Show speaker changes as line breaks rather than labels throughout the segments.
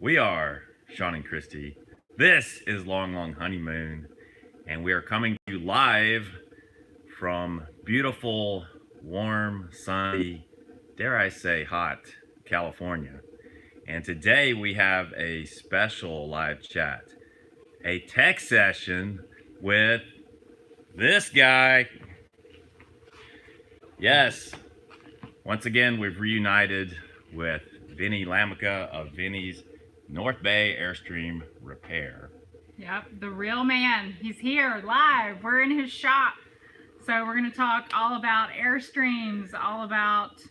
We are Sean and Christy. This is Long Long Honeymoon, and we are coming to you live from beautiful, warm, sunny, dare I say hot, California. And today we have a special live chat, a tech session with this guy. Yes, once again, we've reunited with Vinnie Lamica of Vinnie's North Bay Airstream Repair.
Yep, the real man. He's here live. We're in his shop. So we're going to talk all about Airstreams, all about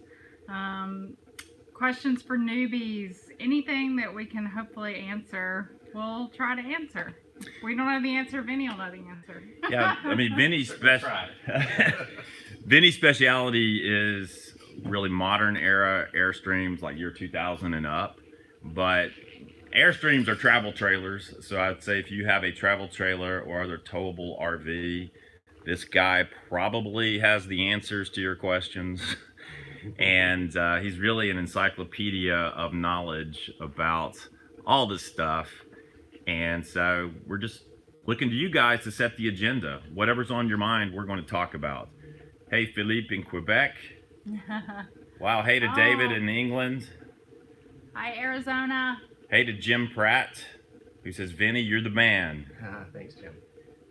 questions for newbies, anything that we can hopefully answer, we'll try to answer. If we don't know the answer, Vinnie will know the answer.
Yeah, I mean, Vinnie's specialty is really modern era Airstreams, like year 2000 and up. But Airstreams are travel trailers, so I'd say if you have a travel trailer or other towable RV, this guy probably has the answers to your questions. And he's really an encyclopedia of knowledge about all this stuff. And so we're just looking to you guys to set the agenda. Whatever's on your mind, we're going to talk about. Hey, Philippe in Quebec. Wow, hey to David in England.
Hi, Arizona.
Hey to Jim Pratt, who says, Vinnie, you're the man.
Thanks, Jim.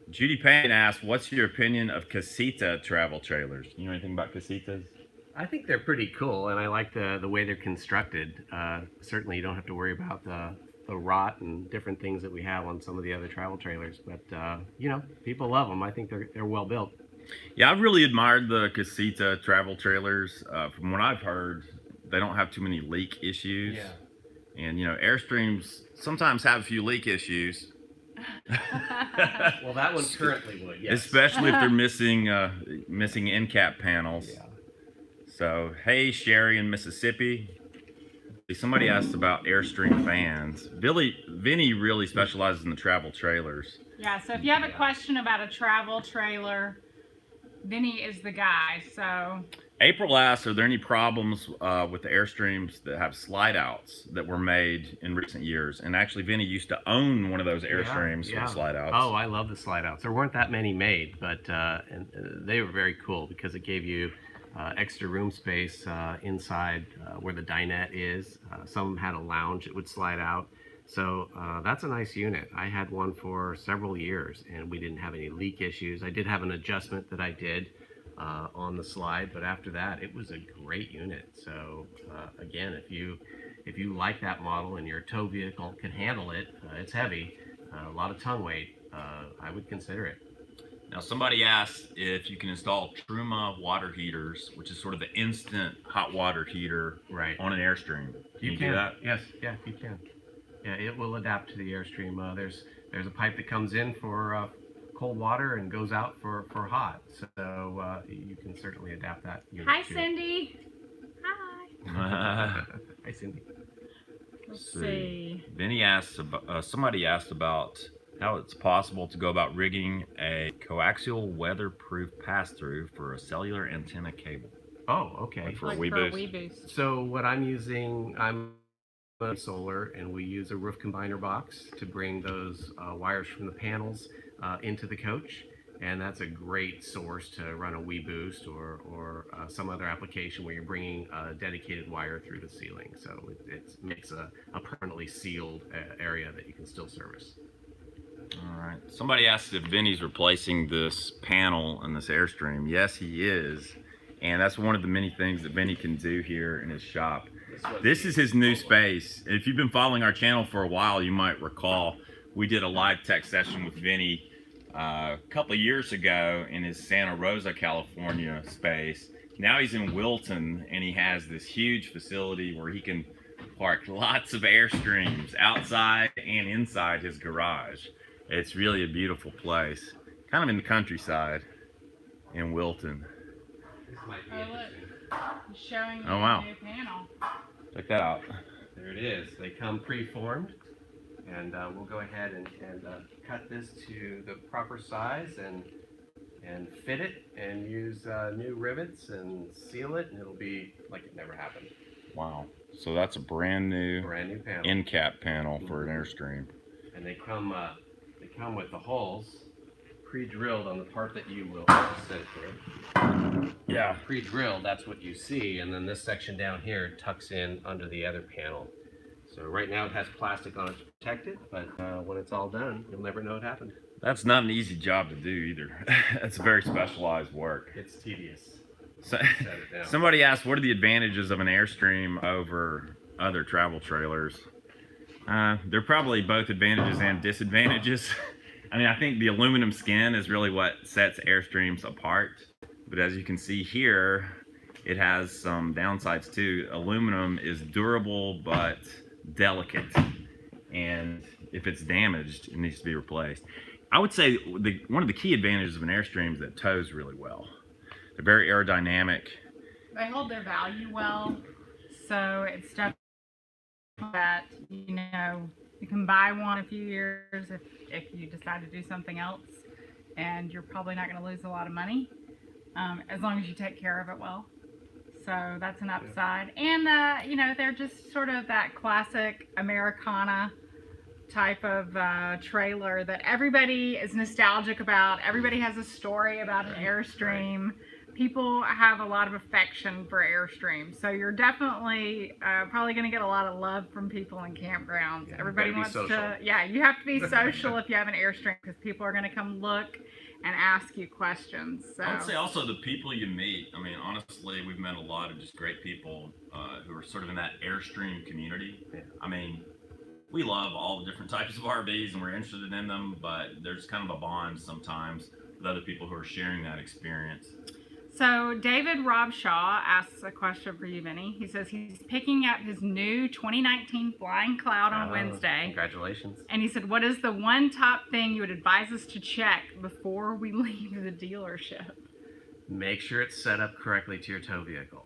Judy Payne asks, what's your opinion of casita travel trailers? You know anything about casitas?
I think they're pretty cool, and I like the way they're constructed. Certainly, you don't have to worry about the rot and different things that we have on some of the other travel trailers. But you know, people love them. I think they're well built.
Yeah, I've really admired the casita travel trailers. From what I've heard, they don't have too many leak issues.
Yeah.
And you know, Airstreams sometimes have a few leak issues.
Well, that one currently would, yes.
Especially if they're missing end cap panels.
Yeah.
So, hey, Sherry in Mississippi. Somebody asked about Airstream fans. Vinnie really specializes in the travel trailers.
Yeah, so if you have a question about a travel trailer, Vinnie is the guy. So
April asks, are there any problems with the Airstreams that have slide outs that were made in recent years? And actually, Vinnie used to own one of those Airstreams with the slide outs.
Oh, I love the slide outs. There weren't that many made, but they were very cool because it gave you extra room space inside where the dinette is. Some had a lounge that would slide out. So that's a nice unit. I had one for several years and we didn't have any leak issues. I did have an adjustment that I did on the slide, but after that it was a great unit. So again, if you like that model and your tow vehicle can handle it, it's heavy, a lot of tongue weight, I would consider it.
Now, somebody asked if you can install Truma water heaters, which is sort of the instant hot water heater on an Airstream. Can you do that?
Yes, yeah, you can. Yeah, it will adapt to the Airstream. There's a pipe that comes in for cold water and goes out for hot. So you can certainly adapt that unit.
Hi,
too.
Cindy. Hi.
Hi, Cindy.
Let's see.
Vinnie asked about, somebody asked about how it's possible to go about rigging a coaxial weatherproof pass-through for a cellular antenna cable.
Oh, okay.
Like for a
For a
Weeboost.
Weeboost.
So what I'm using, I'm on solar, and we use a roof combiner box to bring those wires from the panels into the coach, and that's a great source to run a Weeboost or some other application where you're bringing a dedicated wire through the ceiling. So it makes a permanently sealed area that you can still service.
All right. Somebody asked if Vinnie's replacing this panel in this Airstream. Yes, he is. And that's one of the many things that Vinnie can do here in his shop. This is his new space. If you've been following our channel for a while, you might recall we did a live tech session with Vinnie a couple of years ago in his Santa Rosa, California space. Now he's in Wilton, and he has this huge facility where he can park lots of Airstreams outside and inside his garage. It's really a beautiful place, kind of in the countryside in Wilton.
This might be
Oh, look. He's showing you
Oh, wow.
the new panel.
Check that out.
There it is. They come pre-formed, and we'll go ahead and cut this to the proper size and fit it and use new rivets and seal it, and it'll be like it never happened.
Wow. So that's a brand new
panel.
end cap panel for an Airstream.
And they come with the holes pre-drilled on the part that you will set here.
Yeah.
Pre-drilled, that's what you see, and then this section down here tucks in under the other panel. So right now it has plastic on it to protect it, but when it's all done, you'll never know it happened.
That's not an easy job to do either. It's very specialized work.
It's tedious.
So, somebody asked, what are the advantages of an Airstream over other travel trailers? They're probably both advantages and disadvantages. I mean, I think the aluminum skin is really what sets Airstreams apart. But as you can see here, it has some downsides too. Aluminum is durable but delicate, and if it's damaged, it needs to be replaced. I would say one of the key advantages of an Airstream is that it tows really well. They're very aerodynamic.
They hold their value well, so it's definitely that, you know, you can buy one in a few years if you decide to do something else, and you're probably not going to lose a lot of money as long as you take care of it well. So that's an upside. And you know, they're just sort of that classic Americana type of trailer that everybody is nostalgic about. Everybody has a story about an Airstream. People have a lot of affection for Airstream, so you're definitely probably going to get a lot of love from people in campgrounds. Everybody wants to, yeah, you have to be social if you have an Airstream, because people are going to come look and ask you questions. So
I would say also the people you meet. I mean, honestly, we've met a lot of just great people who are sort of in that Airstream community.
Yeah.
I mean, we love all the different types of RVs and we're interested in them, but there's kind of a bond sometimes with other people who are sharing that experience.
So David Robshaw asks a question for you, Vinny. He says he's picking up his new 2019 Flying Cloud on Wednesday.
Congratulations.
And he said, what is the one top thing you would advise us to check before we leave the dealership?
Make sure it's set up correctly to your tow vehicle.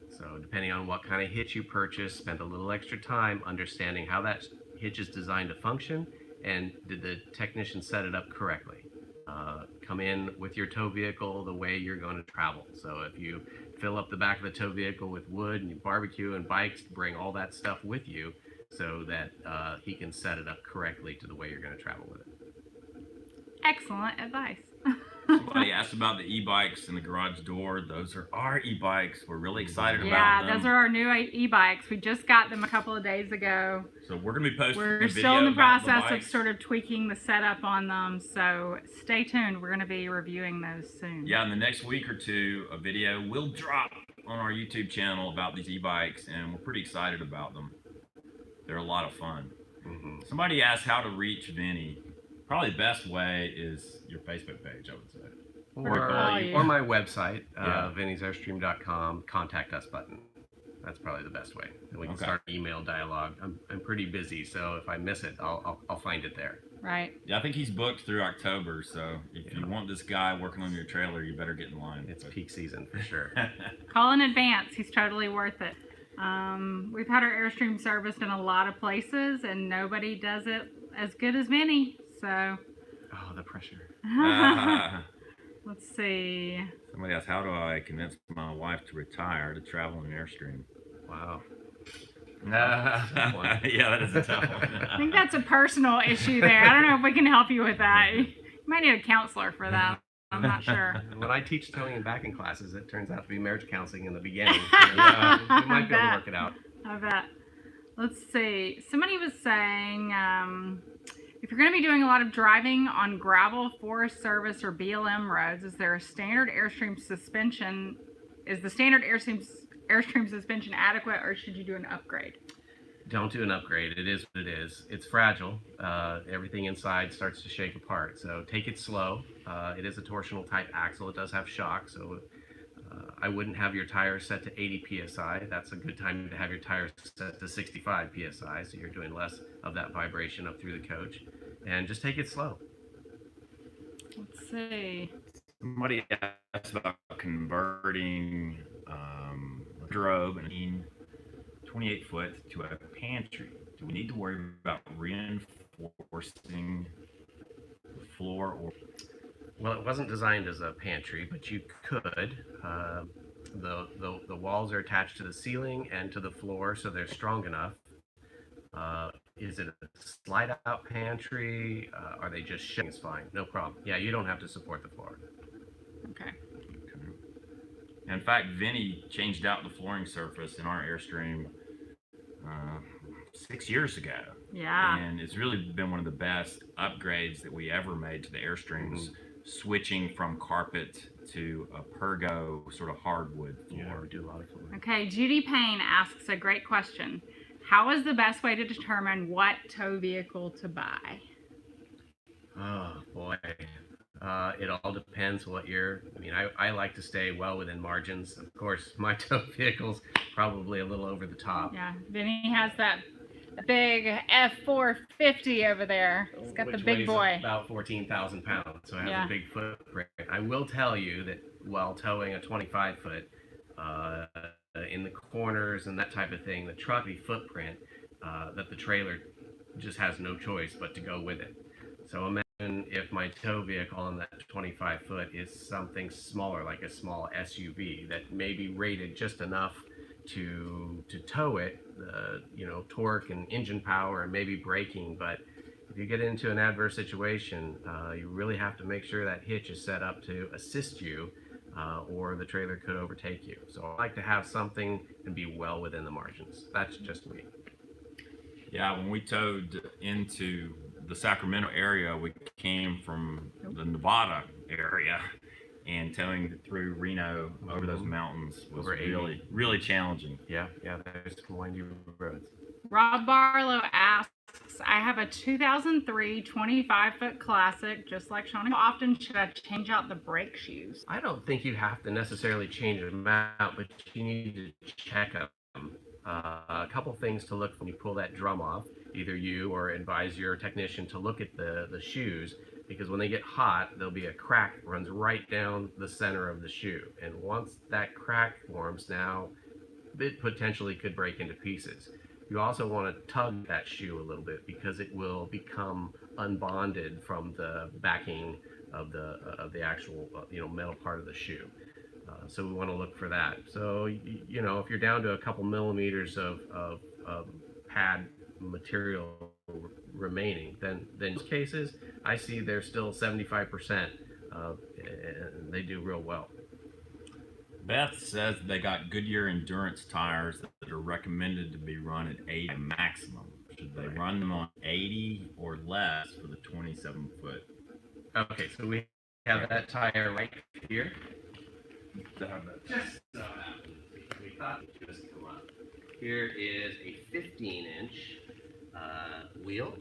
So depending on what kind of hitch you purchase, spend a little extra time understanding how that hitch is designed to function, and did the technician set it up correctly. Come in with your tow vehicle the way you're going to travel. So if you fill up the back of the tow vehicle with wood and you barbecue and bikes, bring all that stuff with you so that he can set it up correctly to the way you're going to travel with it.
Excellent advice.
Somebody asked about the e-bikes in the garage door. Those are our e-bikes. We're really excited about them.
Yeah, those are our new e-bikes. We just got them a couple of days ago.
So we're going to be posting a
We're
video
still in the
about
process
the
of sort of tweaking the setup on them, so stay tuned. We're going to be reviewing those soon.
Yeah, in the next week or two, a video will drop on our YouTube channel about these e-bikes, and we're pretty excited about them. They're a lot of fun.
Mm-hmm.
Somebody asked how to reach Vinny. Probably the best way is your Facebook page, I would say.
Or my website, vinniesairstream.com, contact us button. That's probably the best way. And we can start an email dialogue. I'm pretty busy, so if I miss it, I'll find it there.
Right.
Yeah, I think he's booked through October, so if you want this guy working on your trailer, you better get in line.
It's peak season for sure.
Call in advance. He's totally worth it. We've had our Airstream serviced in a lot of places, and nobody does it as good as Vinny. So.
Oh, the pressure.
Let's see.
Somebody asked, how do I convince my wife to retire to travel in Airstream?
Wow.
Yeah, that is a tough one.
I think that's a personal issue there. I don't know if we can help you with that. You might need a counselor for that. I'm not sure.
When I teach towing and backing classes, it turns out to be marriage counseling in the beginning. We might be able to work it out.
I bet. Let's see. Somebody was saying, if you're going to be doing a lot of driving on gravel, Forest Service, or BLM roads, is there a standard Airstream suspension? Is the standard Airstream suspension adequate, or should you do an upgrade?
Don't do an upgrade. It is what it is. It's fragile. Everything inside starts to shake apart. So take it slow. It is a torsional type axle. It does have shock. So I wouldn't have your tires set to 80 PSI. That's a good time to have your tires set to 65 PSI. So you're doing less of that vibration up through the coach. And just take it slow.
Let's see.
Somebody asked about converting a drobe and 28 foot to a pantry. Do we need to worry about reinforcing the floor? Or
well, it wasn't designed as a pantry, but you could. the walls are attached to the ceiling and to the floor, so they're strong enough. Is it a slide out pantry? Are they just showing? It's fine, no problem. Yeah, you don't have to support the floor.
Okay.
In fact, Vinnie changed out the flooring surface in our Airstream 6 years ago.
Yeah.
And it's really been one of the best upgrades that we ever made to the Airstreams, switching from carpet to a pergo sort of hardwood floor.
Yeah, we do a lot of flooring.
Okay, Judy Payne asks a great question. How is the best way to determine what tow vehicle to buy?
Oh boy, it all depends what I like to stay well within margins. Of course, my tow vehicle's probably a little over the top.
Yeah, Vinny has that big F450 over there. It's got the big
weighs
boy.
About 14,000 pounds, so it has
Yeah.
a big footprint. I will tell you that while towing a 25 foot, in the corners and that type of thing, the trucky footprint, that the trailer just has no choice but to go with it. So imagine if my tow vehicle on that 25 foot is something smaller, like a small SUV that may be rated just enough to tow it, torque and engine power and maybe braking. But if you get into an adverse situation, you really have to make sure that hitch is set up to assist you, or the trailer could overtake you. So I like to have something and be well within the margins. That's just me.
Yeah, when we towed into the Sacramento area, we came from the Nevada area, and towing through Reno over those mountains was
Over 80.
really challenging.
Yeah, there's some windy roads.
Rob Barlow asks, I have a 2003 25-foot Classic, just like Sean. How often should I change out the brake shoes?
I don't think you have to necessarily change them out, but you need to check them. A couple things to look when you pull that drum off. Either you or advise your technician to look at the shoes, because when they get hot, there'll be a crack that runs right down the center of the shoe. And once that crack forms, now it potentially could break into pieces. You also want to tug that shoe a little bit, because it will become unbonded from the backing of the actual metal part of the shoe. So we want to look for that. So if you're down to a couple millimeters of pad material remaining, then in those cases I see they're still 75%, and they do real well.
Beth says they got Goodyear endurance tires that are recommended to be run at 80 maximum. Should they run them on 80 or less for the 27 foot?
Okay, so we have that tire right here. Just so happens, we thought it would just come up. Here is a 15-inch wheel,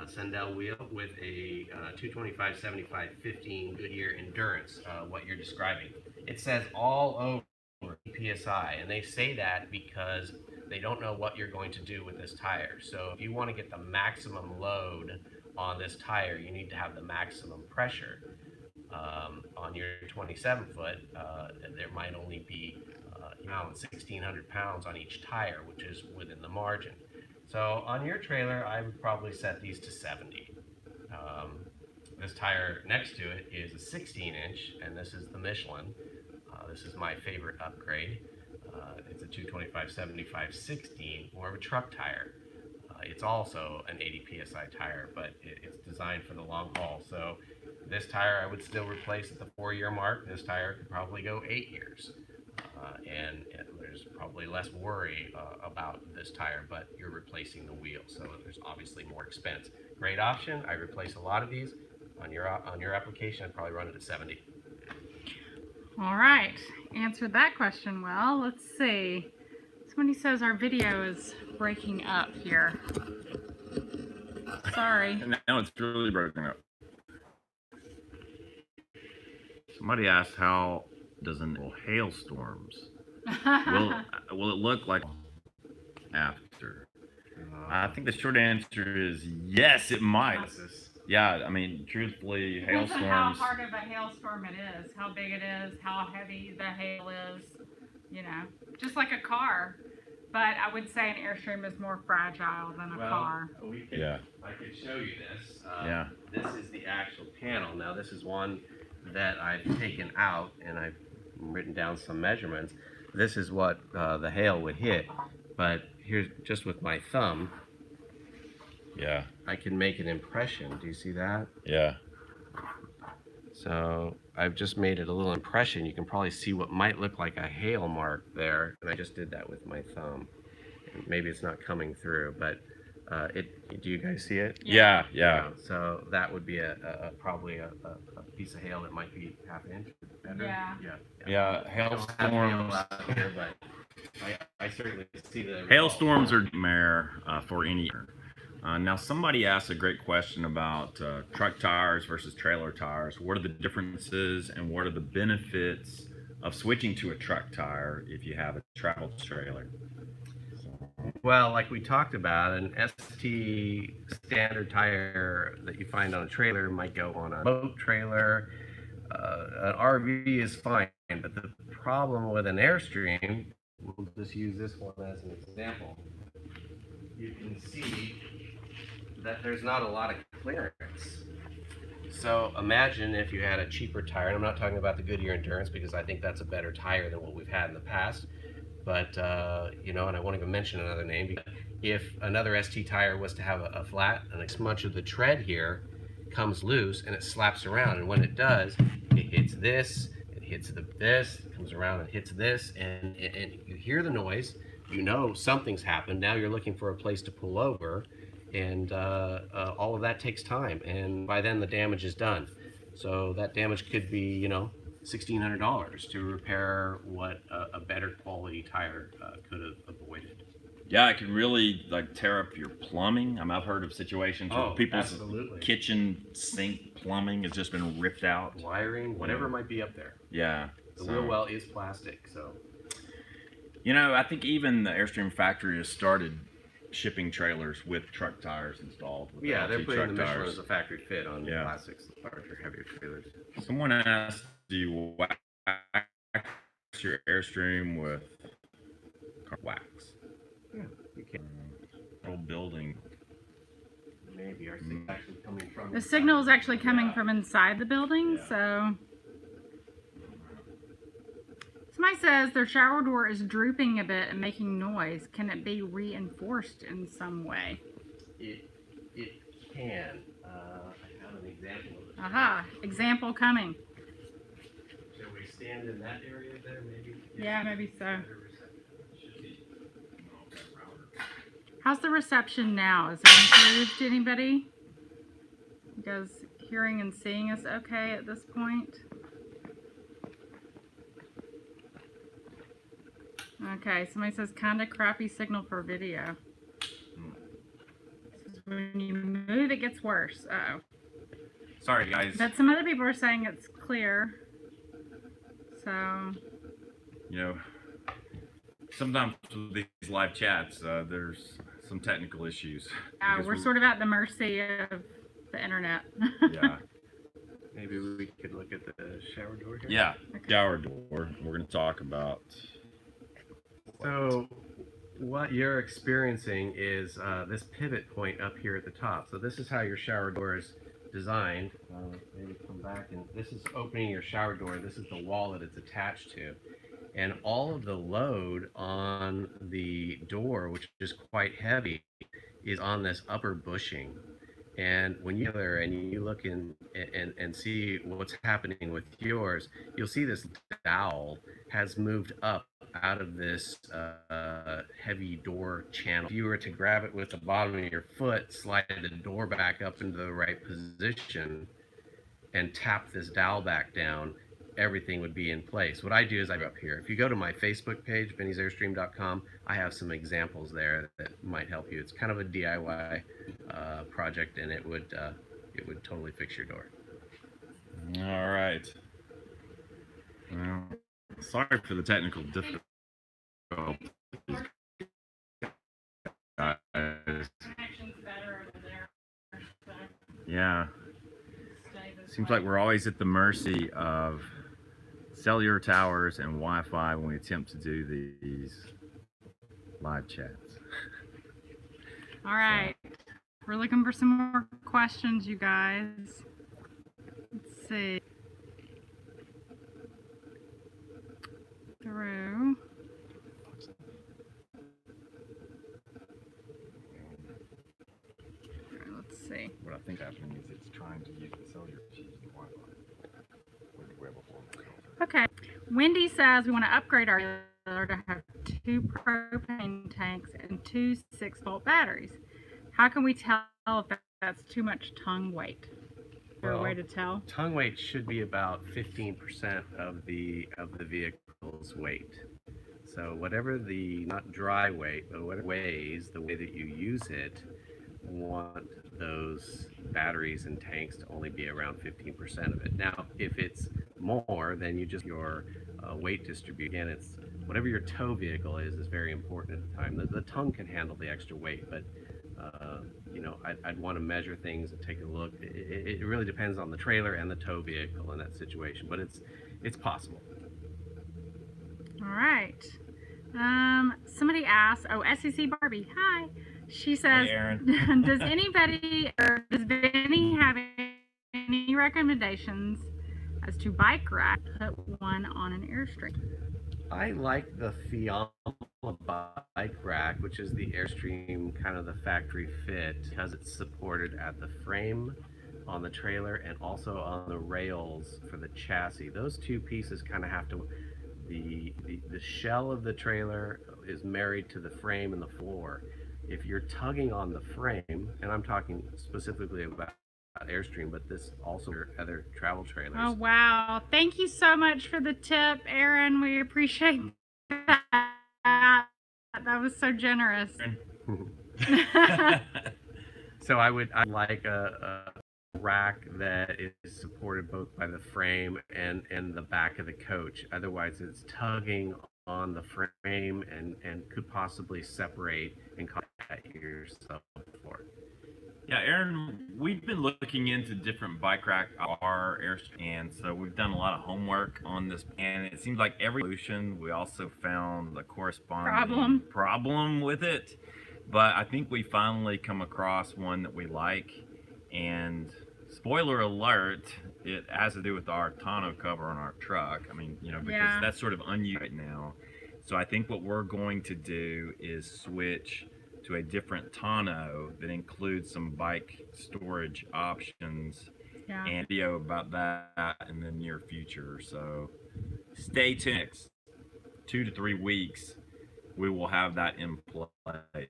Sendell wheel with a 225/75/15 Goodyear endurance. What you're describing. It says all over PSI, and they say that because they don't know what you're going to do with this tire. So if you want to get the maximum load on this tire, you need to have the maximum pressure. On your 27 foot, there might only be 1,600 pounds on each tire, which is within the margin. So on your trailer, I would probably set these to 70. This tire next to it is a 16-inch, and this is the Michelin. This is my favorite upgrade. It's a 225/75/16, more of a truck tire. It's also an 80 PSI tire, but it's designed for the long haul. So this tire I would still replace at the 4-year mark. This tire could probably go 8 years. And there's probably less worry about this tire, but you're replacing the wheel, so there's obviously more expense. Great option. I replace a lot of these. On your application, I'd probably run it at 70.
All right, answered that question well. Let's see. Somebody says our video is breaking up here. Sorry.
And now it's really broken up. Somebody asked, how does hailstorms will it look like after? I think the short answer is yes, it might. Yeah, I mean, truthfully,
Depends on how
hailstorms.
hard of a hailstorm it is, how big it is, how heavy the hail is, just like a car. But I would say an Airstream is more fragile than a car.
I could show you this.
Yeah.
This is the actual panel. Now, this is one that I've taken out, and I've written down some measurements. This is what the hail would hit, but here's just with my thumb,
Yeah.
I can make an impression. Do you see that?
Yeah.
So I've just made it a little impression. You can probably see what might look like a hail mark there, and I just did that with my thumb. Maybe it's not coming through, but do you guys see it?
Yeah. Yeah.
So that would be probably a piece of hail that might be half an inch better.
Yeah.
Yeah. Hailstorms.
Out here, but I certainly see the
Hailstorms are mare for any year. Now, somebody asked a great question about truck tires versus trailer tires. What are the differences and what are the benefits of switching to a truck tire if you have a travel trailer?
Well, like we talked about, an ST standard tire that you find on a trailer might go on a boat trailer. An RV is fine, but the problem with an Airstream, we'll just use this one as an example. You can see that there's not a lot of clearance. So imagine if you had a cheaper tire, and I'm not talking about the Goodyear Endurance because I think that's a better tire than what we've had in the past. But, and I won't even mention another name, because if another ST tire was to have a flat, and much of the tread here comes loose and it slaps around, and when it does, it hits this, it hits this, it comes around and hits this, and you hear the noise, you know something's happened, now you're looking for a place to pull over, and all of that takes time, and by then the damage is done. So that damage could be, $1,600 to repair what a better quality tire could have avoided.
Yeah, it can really tear up your plumbing. I've heard of situations where people's kitchen sink plumbing has just been ripped out.
Wiring, whatever might be up there.
Yeah.
The wheel well is plastic, so.
I think even the Airstream factory has started shipping trailers with truck tires installed.
Yeah, they're putting the Michelin as a factory fit on plastics, larger, heavier trailers.
Someone asked, do you wax your Airstream with wax?
Yeah, you can.
Whole building.
Maybe our signal actually coming from
The signal is actually coming from inside the building, so. Somebody says their shower door is drooping a bit and making noise. Can it be reinforced in some way?
It can. I have an example of it.
Aha, example coming.
Should we stand in that area there, maybe?
Yeah, maybe so. How's the reception now? Is it improved to anybody? You guys hearing and seeing us okay at this point? Okay, somebody says kinda crappy signal for video. When you move, it gets worse. Uh-oh.
Sorry, guys.
But some other people are saying it's clear. So.
Sometimes with these live chats, there's some technical issues.
We're sort of at the mercy of the internet.
Yeah.
Maybe we could look at the shower door here.
Yeah, okay. Shower door. We're going to talk about.
So what you're experiencing is this pivot point up here at the top. So this is how your shower door is designed. Maybe come back, and this is opening your shower door. This is the wall that it's attached to. And all of the load on the door, which is quite heavy, is on this upper bushing. And when you're there and you look in and see what's happening with yours, you'll see this dowel has moved up out of this heavy door channel. If you were to grab it with the bottom of your foot, slide the door back up into the right position, and tap this dowel back down, everything would be in place. What I do is I go up here. If you go to my Facebook page, vinniesairstream.com, I have some examples there that might help you. It's kind of a DIY project, and it would totally fix your door.
All right. Well, sorry for the technical difficulties. Yeah. Seems like we're always at the mercy of cellular towers and Wi-Fi when we attempt to do these live chats.
All right. We're looking for some more questions, you guys. Let's see. through. Let's see.
What I think happening is it's trying to use the cellular to use the Wi-Fi.
Okay. Wendy says we want to upgrade our trailer to have 2 propane tanks and 2 6-volt batteries. How can we tell if that's too much tongue weight? Is there a way to tell?
Tongue weight should be about 15% of the vehicle's weight. So whatever the, not dry weight, but what it weighs, the way that you use it, want those batteries and tanks to only be around 15% of it. Now, if it's more, then you just your weight distribute. Again, it's whatever your tow vehicle is very important at the time. The tongue can handle the extra weight, but you know, I'd want to measure things and take a look. It really depends on the trailer and the tow vehicle in that situation, but it's possible.
All right. Somebody asked, oh, SEC Barbie, hi. She says,
Hey, Aaron.
does anybody or does Vinnie have any recommendations as to bike rack? Put one on an Airstream.
I like the Fiamma bike rack, which is the Airstream kind of the factory fit, because it's supported at the frame on the trailer and also on the rails for the chassis. Those two pieces kind of have to, the shell of the trailer is married to the frame and the floor. If you're tugging on the frame, and I'm talking specifically about Airstream, but this also other travel trailers.
Oh, wow. Thank you so much for the tip, Aaron. We appreciate that. That was so generous.
So I'd like a rack that is supported both by the frame and the back of the coach. Otherwise, it's tugging on the frame and could possibly separate and cause yourself for.
Yeah, Aaron, we've been looking into different bike rack Airstream, and so we've done a lot of homework on this, and it seems like every solution we also found the corresponding problem with it. But I think we finally come across one that we like, and spoiler alert, it has to do with our tonneau cover on our truck. I mean, you know, because that's sort of unused right now. So I think what we're going to do is switch to a different tonneau that includes some bike storage options, and video about that in the near future. So stay tuned. 2 to 3 weeks, we will have that in place.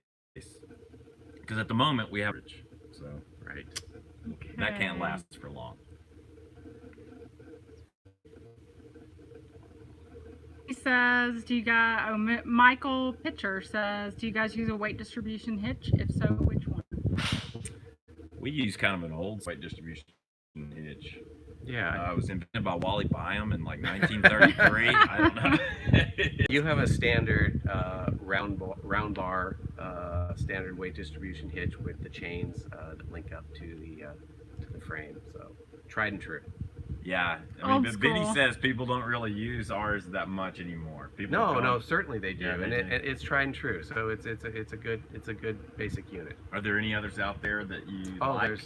Because at the moment we have, so
right,
that can't last for long.
He says, do you guys, Michael Pitcher says, do you guys use a weight distribution hitch? If so, which one?
We use kind of an old weight distribution hitch.
Yeah.
It was invented by Wally Byam in like 1933. I don't know.
You have a standard round bar standard weight distribution hitch with the chains that link up to the frame. So tried and true.
Yeah, I mean, but Vinnie says people don't really use ours that much anymore. People
no, certainly they do,
yeah,
and it's tried and true. So it's a good basic unit.
Are there any others out there that you?
Oh,
like?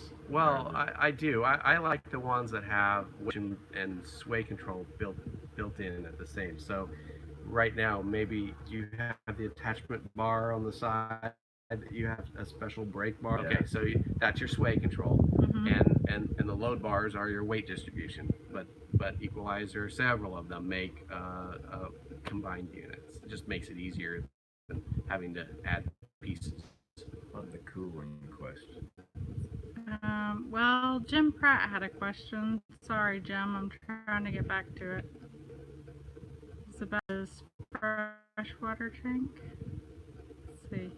I do. I like the ones that have weight and sway control built in at the same. So right now, maybe you have the attachment bar on the side. You have a special brake bar.
Yeah.
Okay, so that's your sway control, and the load bars are your weight distribution. But Equalizer, several of them make combined units. It just makes it easier than having to add pieces.
Love the cooling question.
Well, Jim Pratt had a question. Sorry, Jim, I'm trying to get back to it. It's about his freshwater tank. Let's see.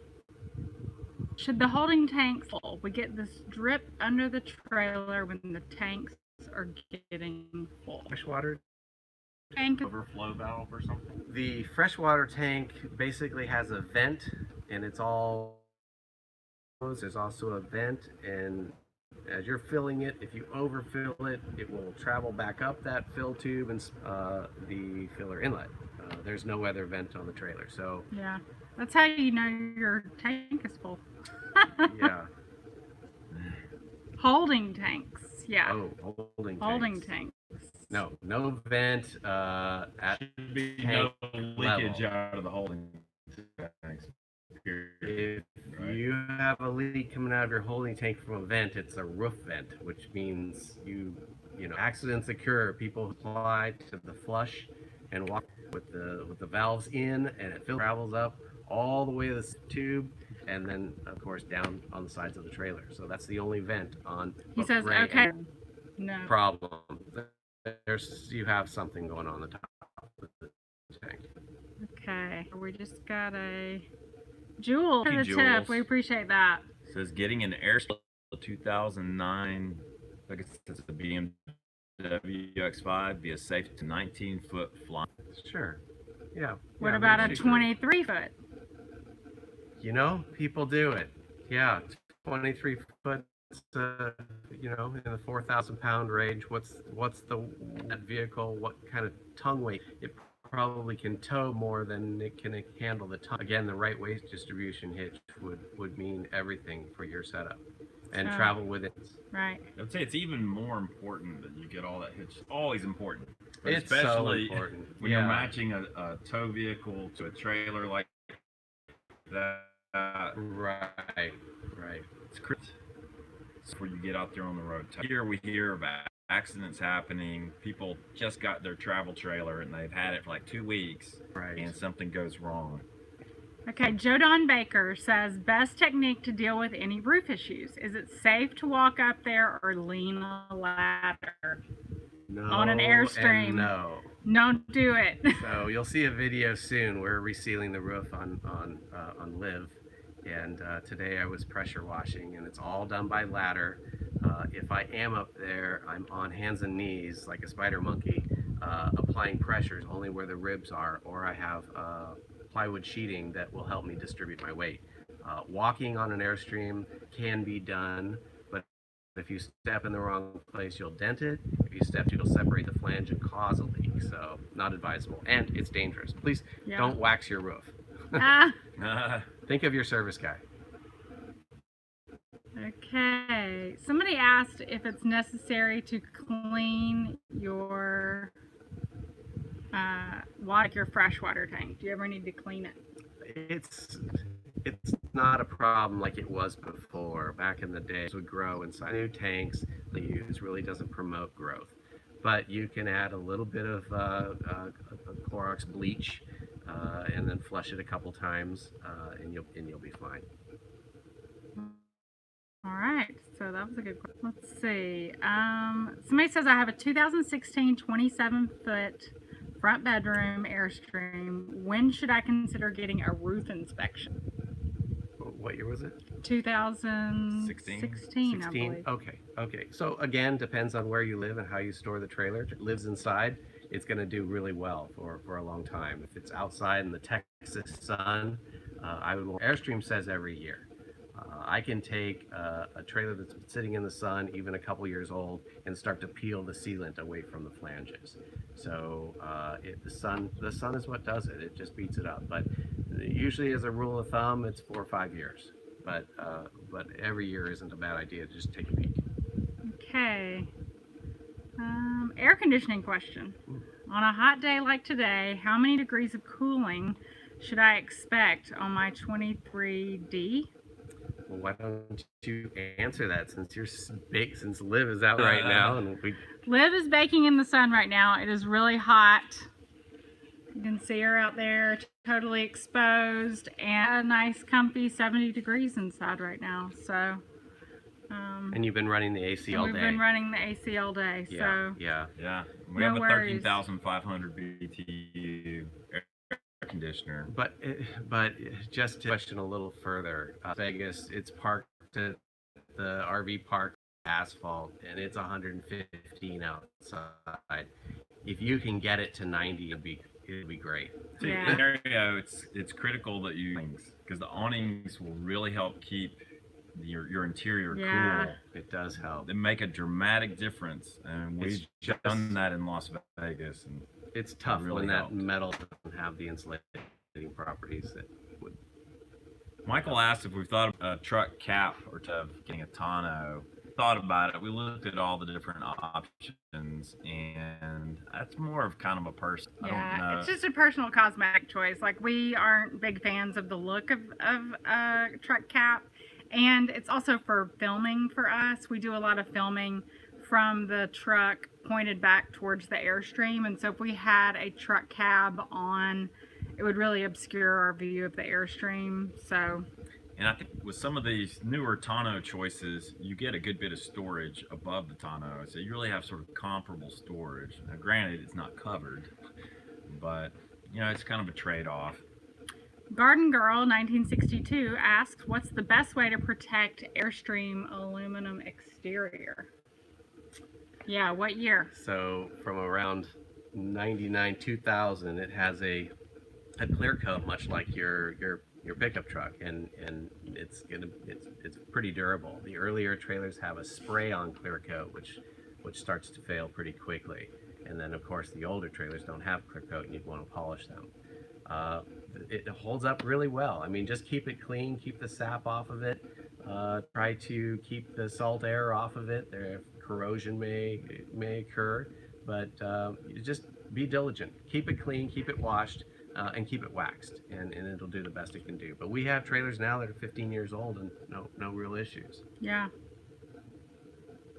Should the holding tanks full? We get this drip under the trailer when the tanks are getting full.
Freshwater
Tank.
Overflow valve or something?
The freshwater tank basically has a vent, and it's all. There's also a vent, and as you're filling it, if you overfill it, it will travel back up that fill tube and the filler inlet. There's no other vent on the trailer, so.
Yeah, that's how you know your tank is full.
Yeah.
Holding tanks. Yeah.
Oh, holding
Holding
tanks.
tanks.
No vent at
Should be
tank
no leakage
level.
out of the holding tanks.
If
Right.
you have a leak coming out of your holding tank from a vent, it's a roof vent, which means accidents occur. People apply to the flush and walk with the valves in, and it travels up all the way to the tube, and then of course down on the sides of the trailer. So that's the only vent on.
He says,
gray
okay.
and
No.
problem. You have something going on the top of the tank.
Okay. We just got a Jewel for the
Jules.
tip. We appreciate that.
It says getting an Airstream 2009, I guess it's a BMW X5, be a safe to 19-foot flying.
Sure. Yeah.
What
Yeah,
about a
makes you-
23 foot?
People do it. Yeah, 23 foot. In the 4,000 pound range. What's that vehicle? What kind of tongue weight? It probably can tow more than it can handle the tongue. Again, the right weight distribution hitch would mean everything for your setup, and travel with it.
Right.
I'd say it's even more important that you get all that hitch. Always important, but
It's
especially
so important
when you're matching a tow vehicle to a trailer like that.
Right.
It's critical. Before you get out there on the road. Here we hear about accidents happening. People just got their travel trailer and they've had it for like 2 weeks,
Right.
and something goes wrong.
Okay, Joe Don Baker says, best technique to deal with any roof issues. Is it safe to walk up there or lean on a ladder?
No.
On an Airstream.
And no.
Don't do it.
So you'll see a video soon. We're resealing the roof on Live, and today I was pressure washing, and it's all done by ladder. If I am up there, I'm on hands and knees like a spider monkey, applying pressures only where the ribs are, or I have plywood sheeting that will help me distribute my weight. Walking on an Airstream can be done, but if you step in the wrong place, you'll dent it. If you step, it'll separate the flange and cause a leak. So not advisable, and it's dangerous. Please don't wax your roof. Think of your service guy.
Okay. Somebody asked if it's necessary to clean your your freshwater tank. Do you ever need to clean it?
It's not a problem like it was before. Back in the day, it would grow inside new tanks. The use really doesn't promote growth, but you can add a little bit of Clorox bleach and then flush it a couple times, and you'll be fine.
All right, so that was a good question. Let's see. Somebody says I have a 2016 27-foot front bedroom Airstream. When should I consider getting a roof inspection?
What year was it?
2016, I believe.
Okay. So again, depends on where you live and how you store the trailer. If it lives inside, it's going to do really well for a long time. If it's outside in the Texas sun, Airstream says every year. I can take a trailer that's been sitting in the sun, even a couple years old, and start to peel the sealant away from the flanges. So the sun is what does it. It just beats it up. But usually, as a rule of thumb, it's 4 or 5 years. But every year isn't a bad idea. Just take a peek.
Okay. Air conditioning question. On a hot day like today, how many degrees of cooling should I expect on my 23D?
Well, why don't you answer that since since Liv is out right now, and
Liv is baking in the sun right now. It is really hot. You can see her out there, totally exposed, and a nice, comfy 70 degrees inside right now. So.
And you've been running the AC all day.
We've been running the AC all day.
Yeah.
So.
Yeah.
We have a 13,500 BTU air conditioner.
But just to question a little further, Vegas, it's parked at the RV park asphalt, and it's 115 outside. If you can get it to 90, it'd be great.
See, in the area, it's critical that because the awnings will really help keep your interior cool.
It does help.
They make a dramatic difference, and we've done that in Las Vegas. And
it's tough
really
when that
helped.
metal doesn't have the insulating properties that would.
Michael asked if we've thought of a truck cap or getting a tonneau. thought about it. We looked at all the different options, and that's more of kind of a person. I don't
Yeah,
know.
it's just a personal cosmetic choice. Like, we aren't big fans of the look of truck cap, and it's also for filming for us. We do a lot of filming from the truck pointed back towards the Airstream, and so if we had a truck cab on, it would really obscure our view of the Airstream. So
And I think with some of these newer tonneau choices, you get a good bit of storage above the tonneau, so you really have sort of comparable storage. Now, granted, it's not covered, but you know, it's kind of a trade-off.
Garden Girl 1962 asks, what's the best way to protect Airstream aluminum exterior? Yeah, what year?
So from around 99, 2000, it has a clear coat, much like your pickup truck, and it's pretty durable. The earlier trailers have a spray-on clear coat, which starts to fail pretty quickly. And then of course the older trailers don't have clear coat, and you'd want to polish them. It holds up really well. I mean, just keep it clean, keep the sap off of it. Try to keep the salt air off of it. Corrosion may occur, but you just be diligent. Keep it clean, keep it washed, and keep it waxed, and it'll do the best it can do. But we have trailers now that are 15 years old and no real issues.
Yeah,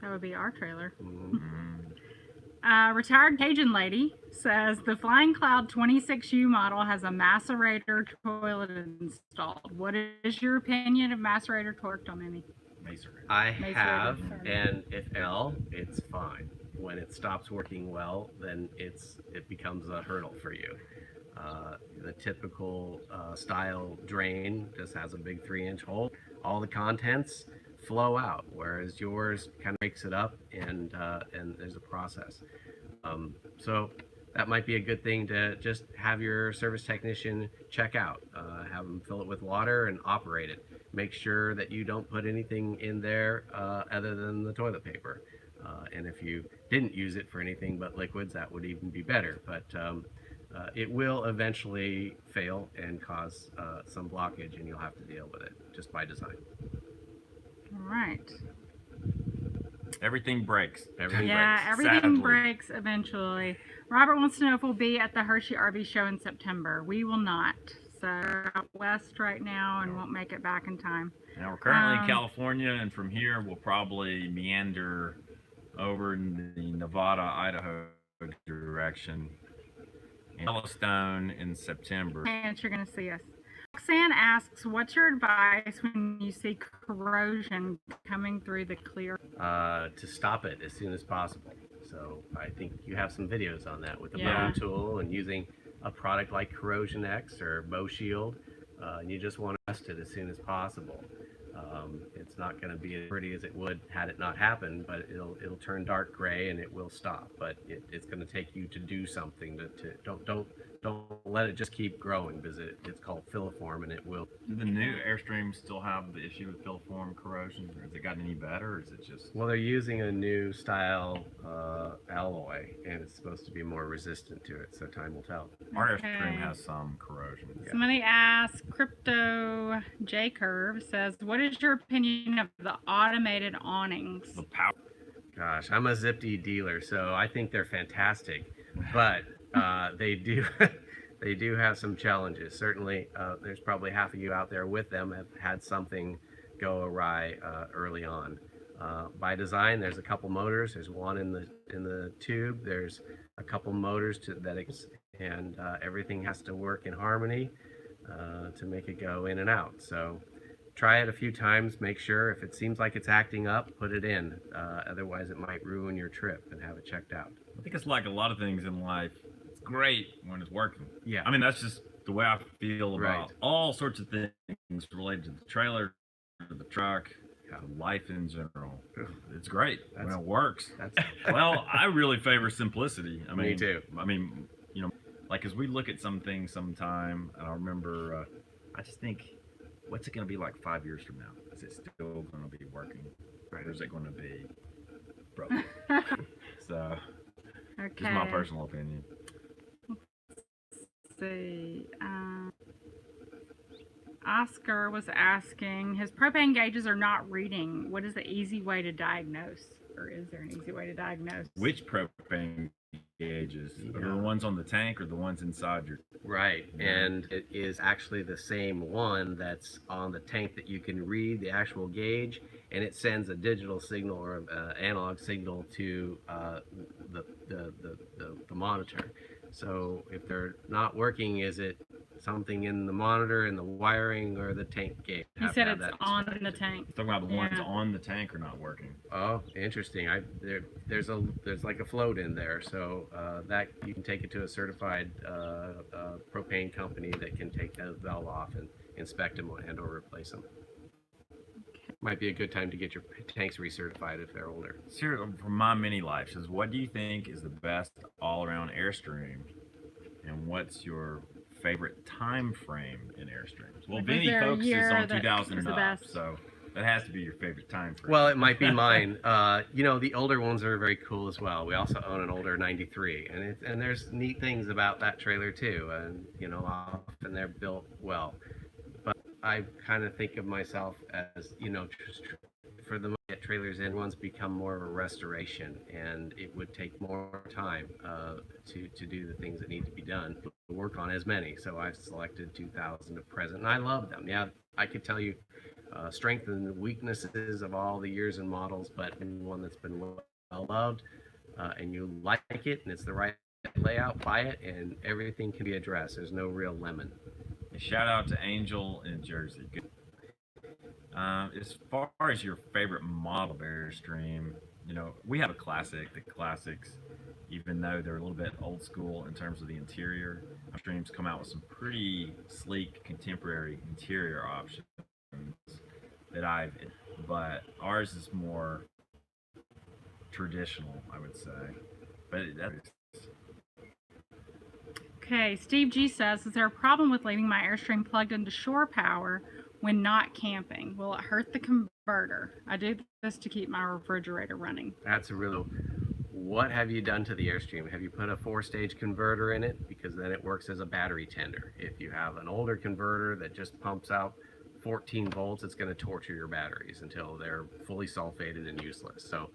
that would be our trailer.
Mm-hmm.
Retired Cajun lady says the Flying Cloud 26U model has a macerator toilet installed. What is your opinion of macerator toilet, Mimi?
Macerator.
I
Macerator,
have,
sorry.
and if it's fine. When it stops working well, then it becomes a hurdle for you. The typical style drain just has a big 3-inch hole. All the contents flow out, whereas yours kind of breaks it up, and there's a process. So that might be a good thing to just have your service technician check out. Have them fill it with water and operate it. Make sure that you don't put anything in there other than the toilet paper. And if you didn't use it for anything but liquids, that would even be better. But it will eventually fail and cause some blockage, and you'll have to deal with it just by design.
All right.
Everything breaks.
Everything
Yeah,
breaks.
everything
Sadly.
breaks eventually. Robert wants to know if we'll be at the Hershey RV show in September. We will not. So we're out west right now and won't make it back in time.
Now we're currently in California, and from here we'll probably meander over in the Nevada, Idaho direction. Yellowstone in September.
Chance you're going to see us. Roxanne asks, what's your advice when you see corrosion coming through the clear?
To stop it as soon as possible. So I think you have some videos on that with the
Yeah.
bone tool and using a product like Corrosion X or Bow Shield. And you just want to test it as soon as possible. It's not going to be as pretty as it would had it not happened, but it'll turn dark gray and it will stop. But it's going to take you to do something to don't let it just keep growing, because it's called filiform, and it will.
Do the new Airstream still have the issue with filiform corrosion? Has it gotten any better, or is it just...
Well, they're using a new style alloy, and it's supposed to be more resistant to it. So time will tell.
Our
Okay.
Airstream has some corrosion.
Somebody asked, Crypto J Curve says, what is your opinion of the automated awnings?
The power.
Gosh, I'm a Zip-D dealer, so I think they're fantastic, but they do they do have some challenges. Certainly, there's probably half of you out there with them have had something go awry early on. By design, there's a couple motors. There's one in the tube. There's a couple motors and everything has to work in harmony to make it go in and out. So try it a few times. Make sure if it seems like it's acting up, put it in. Otherwise, it might ruin your trip, and have it checked out.
I think it's like a lot of things in life. It's great when it's working.
Yeah.
I mean, that's just the way I feel about
Right.
all sorts of things related to the trailer, to the truck, life in general. It's great when it works.
That's
Well, I really favor simplicity. I mean,
Me too.
I mean, you know, like as we look at some things sometime, and I remember, I just think, what's it going to be like 5 years from now? Is it still going to be working?
right.
Or is it going to be broken? So,
Okay.
just my personal opinion.
Let's see. Oscar was asking, his propane gauges are not reading. What is the easy way to diagnose? Or is there an easy way to diagnose?
Which propane gauges? Are
Yeah.
the ones on the tank or the ones inside your?
Right, and it is actually the same one that's on the tank that you can read the actual gauge, and it sends a digital signal or analog signal to the monitor. So if they're not working, is it something in the monitor, in the wiring, or the tank gauge?
He said it's on the tank.
Talking about the ones
Yeah.
on the tank are not working.
Oh, interesting. There's like a float in there, so that you can take it to a certified propane company that can take that valve off and inspect them and or replace them. Might be a good time to get your tanks recertified if they're older.
Sir, from my mini life says, what do you think is the best all-around Airstream, and what's your favorite time frame in Airstreams? Well,
Was
Vinnie
there a
focuses
year
on
that
2000
was
and
the
up,
best?
so that has to be your favorite time frame.
Well, it might be mine. You know, the older ones are very cool as well. We also own an older '93, and there's neat things about that trailer too. And you know, often they're built well. But I kind of think of myself as, you know, for the trailers in, ones become more of a restoration, and it would take more time to do the things that need to be done to work on as many. So I've selected 2000 at present, and I love them. Yeah, I could tell you strengths and weaknesses of all the years and models, but one that's been well loved, and you like it, and it's the right layout, buy it, and everything can be addressed. There's no real lemon.
Shout out to Angel in Jersey. Good. As far as your favorite model of Airstream, you know, we have a classic. The classics, even though they're a little bit old school in terms of the interior, Airstreams come out with some pretty sleek contemporary interior options but ours is more traditional, I would say. But
Okay, Steve G says, is there a problem with leaving my Airstream plugged into shore power when not camping? Will it hurt the converter? I do this to keep my refrigerator running.
That's a real. What have you done to the Airstream? Have you put a 4-stage converter in it? Because then it works as a battery tender. If you have an older converter that just pumps out 14 volts, it's going to torture your batteries until they're fully sulfated and useless. So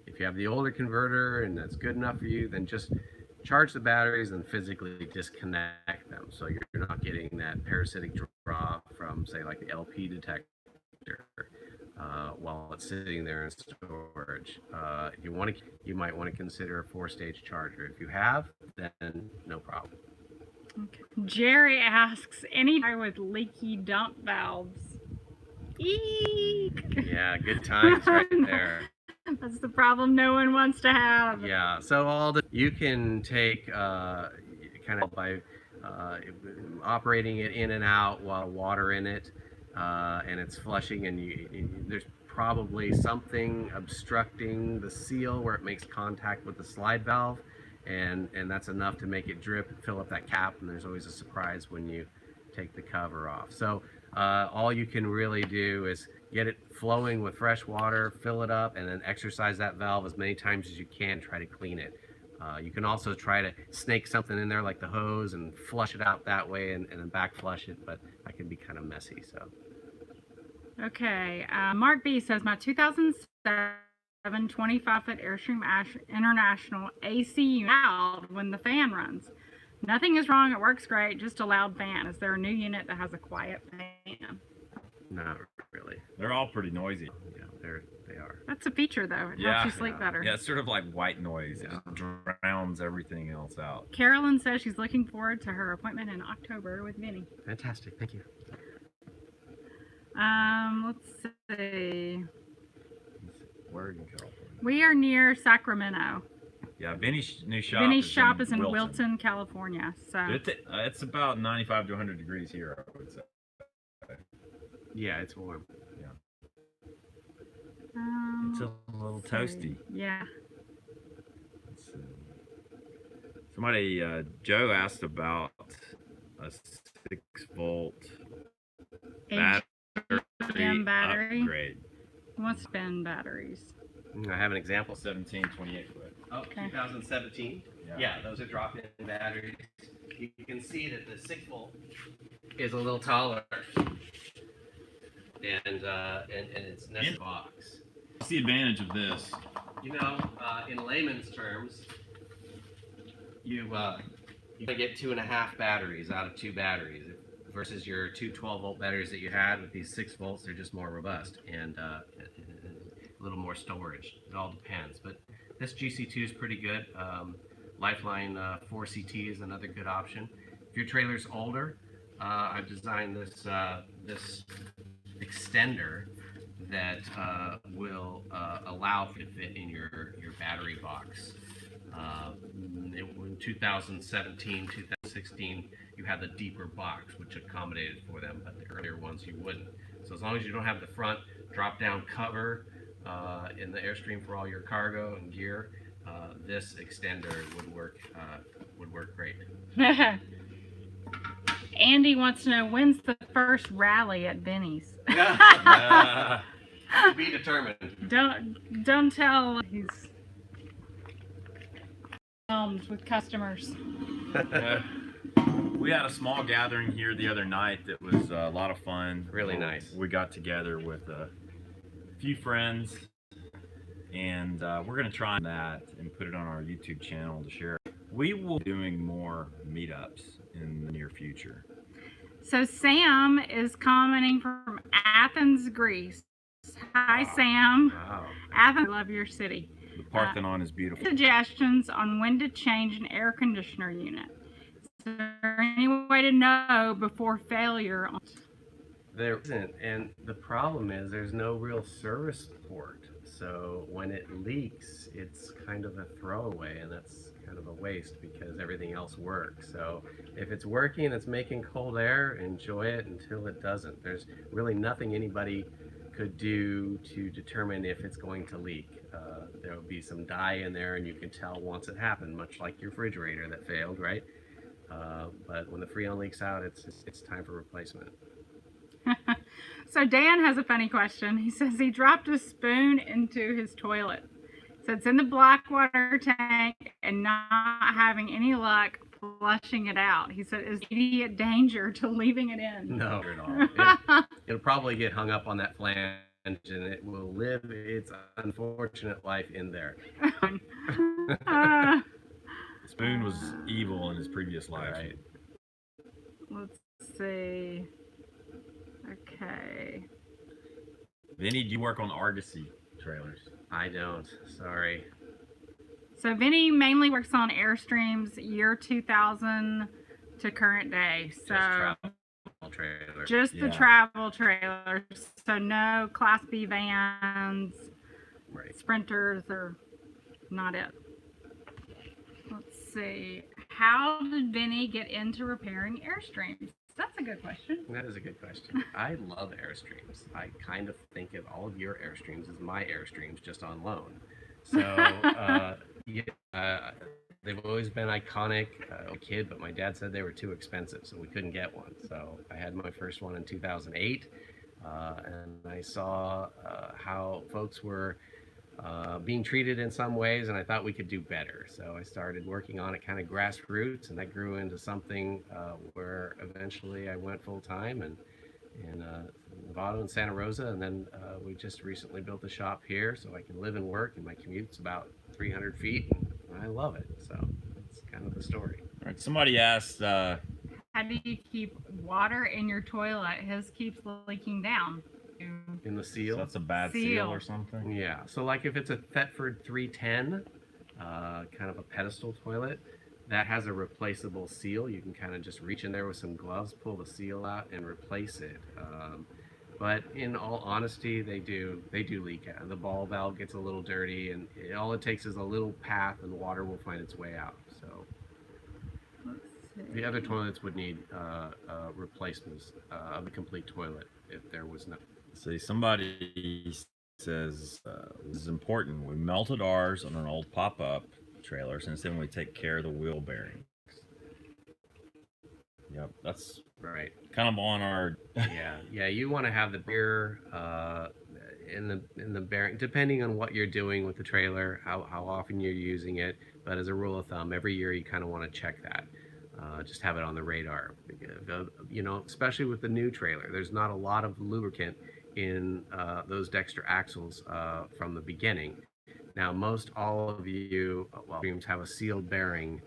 if you have the older converter and that's good enough for you, then just charge the batteries and physically disconnect them, so you're not getting that parasitic draw from, say, like the LP detector while it's sitting there in storage. If you want to, you might want to consider a 4-stage charger. If you have, then no problem.
Okay. Jerry asks, any guy with leaky dump valves? Eek!
Yeah, good times right there.
That's the problem no one wants to have.
Yeah, so you can take kind of by operating it in and out while water in it, and it's flushing, and there's probably something obstructing the seal where it makes contact with the slide valve, and that's enough to make it drip, fill up that cap, and there's always a surprise when you take the cover off. So all you can really do is get it flowing with fresh water, fill it up, and then exercise that valve as many times as you can. Try to clean it. You can also try to snake something in there like the hose and flush it out that way, and then back flush it, but that can be kind of messy. So.
Okay, Mark B says, my 2007 25-foot Airstream International AC unit loud when the fan runs. Nothing is wrong, it works great, just a loud fan. Is there a new unit that has a quiet fan?
Not really.
they're all pretty noisy.
Yeah, they are.
That's a feature though, it
Yeah.
helps you sleep better.
Yeah, it's sort of like white noise.
Yeah.
It just drowns everything else out.
Carolyn says she's looking forward to her appointment in October with Vinnie.
Fantastic. Thank you.
Let's see.
Where are you, California?
We are near Sacramento.
Yeah, Vinnie's new shop.
Vinnie's shop is in Wilton, California. So
It's about 95 to 100 degrees here, I would say.
Yeah, it's warm.
It's a little toasty.
Yeah.
Let's see. Somebody, Joe asked about a 6-volt
HDM battery.
upgrade.
He wants to spin batteries.
I have an example.
17, 28 foot.
Oh,
Okay.
2017. Yeah, those are drop-in batteries. You can see that the 6-volt is a little taller and it's nested box.
What's the advantage of this?
You know, in layman's terms, you get 2.5 batteries out of 2 batteries versus your two 12-volt batteries that you had with these 6 volts. They're just more robust and a little more storage. It all depends, but this GC2 is pretty good. Lifeline 4CT is another good option. If your trailer's older, I've designed this this extender that will allow for it to fit in your battery box. In 2017, 2016, you had the deeper box, which accommodated for them, but the earlier ones you wouldn't. So as long as you don't have the front drop-down cover in the Airstream for all your cargo and gear, this extender would work great.
Andy wants to know, when's the first rally at Vinnie's?
To be determined.
Don't tell he's with customers.
We had a small gathering here the other night that was a lot of fun.
Really nice.
We got together with a few friends, and we're going to try that and put it on our YouTube channel to share. We will be doing more meetups in the near future.
So Sam is commenting from Athens, Greece. Hi, Sam.
Wow.
Athens, I love your city.
The Parthenon is beautiful.
Suggestions on when to change an air conditioner unit. Is there any way to know before failure?
There isn't, and the problem is there's no real service port. So when it leaks, it's kind of a throwaway, and that's kind of a waste because everything else works. So if it's working, it's making cold air, enjoy it until it doesn't. There's really nothing anybody could do to determine if it's going to leak. There will be some dye in there, and you can tell once it happened, much like your refrigerator that failed, right? But when the Freon leaks out, it's time for replacement.
So Dan has a funny question. He says he dropped a spoon into his toilet. So it's in the black water tank and not having any luck flushing it out. He said, is immediate danger to leaving it in?
No, at all. It'll probably get hung up on that flange, and it will live its unfortunate life in there.
Spoon was evil in his previous life.
Right.
Let's see. Okay.
Vinny, do you work on Argosy trailers?
I don't. Sorry.
So Vinny mainly works on Airstreams year 2000 to current day. So
Trailer.
just the travel trailers. So no Class B vans,
Right.
Sprinters, or not it. Let's see. How did Vinny get into repairing Airstreams? That's a good question.
That is a good question. I love Airstreams. I kind of think of all of your Airstreams as my Airstreams, just on loan. So, they've always been iconic. A kid, but my dad said they were too expensive, so we couldn't get one. So I had my first one in 2008, and I saw how folks were being treated in some ways, and I thought we could do better. So I started working on it kind of grassroots, and that grew into something where eventually I went full time in Nevada and Santa Rosa, and then we just recently built a shop here so I can live and work, and my commute's about 300 feet, and I love it. So that's kind of the story.
All right, somebody asked,
How do you keep water in your toilet? His keeps leaking down.
In the seal?
so that's a bad seal or something?
Yeah, so like if it's a Thetford 310, kind of a pedestal toilet, that has a replaceable seal. You can kind of just reach in there with some gloves, pull the seal out, and replace it. But in all honesty, they do leak out. The ball valve gets a little dirty, and all it takes is a little path, and the water will find its way out. So the other toilets would need replacements of the complete toilet if there was no.
See, somebody says, this is important. We melted ours on an old pop-up trailer, since then we take care of the wheel bearings. Yep, that's
Right.
kind of on our...
Yeah. You want to have the beer in the bearing, depending on what you're doing with the trailer, how often you're using it. But as a rule of thumb, every year you kind of want to check that. Just have it on the radar. You know, especially with the new trailer, there's not a lot of lubricant in those dexter axles from the beginning. Now, most all of you, well, Airstreams have a sealed bearing,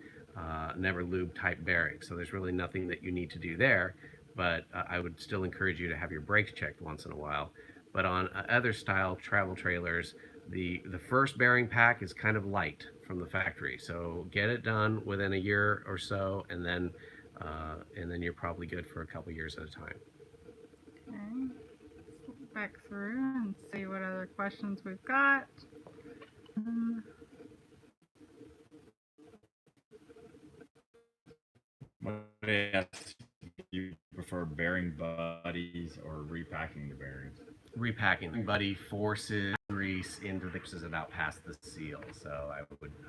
never lube type bearing. So there's really nothing that you need to do there. But I would still encourage you to have your brakes checked once in a while. But on other style travel trailers, the first bearing pack is kind of light from the factory. So get it done within a year or so, and then you're probably good for a couple years at a time.
Okay. Let's look back through and see what other questions we've got.
Somebody asked if you prefer bearing buddies or repacking the bearings.
Repacking. Buddy forces grease into the is about past the seal. So I